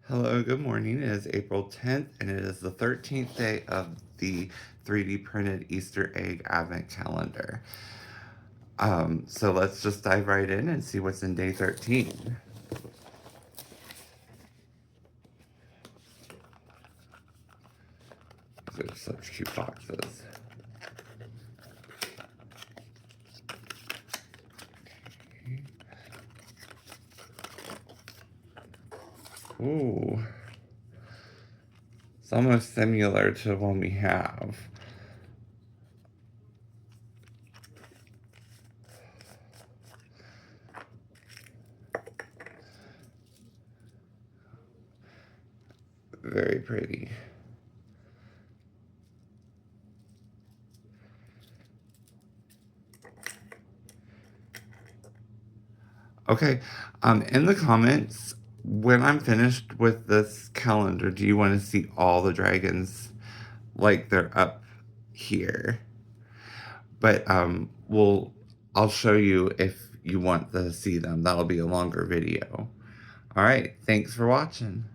Hello, good morning. It is April 10th, and it is the 13th day of the 3D printed Easter egg advent calendar. So let's just dive right in and see what's in day 13. These are such cute boxes. Ooh. It's almost similar to one we have. Very pretty. Okay, in the comments, when I'm finished with this calendar, do you want to see all the dragons like they're up here? But I'll show you if you want to see them. That'll be a longer video. All right, thanks for watching.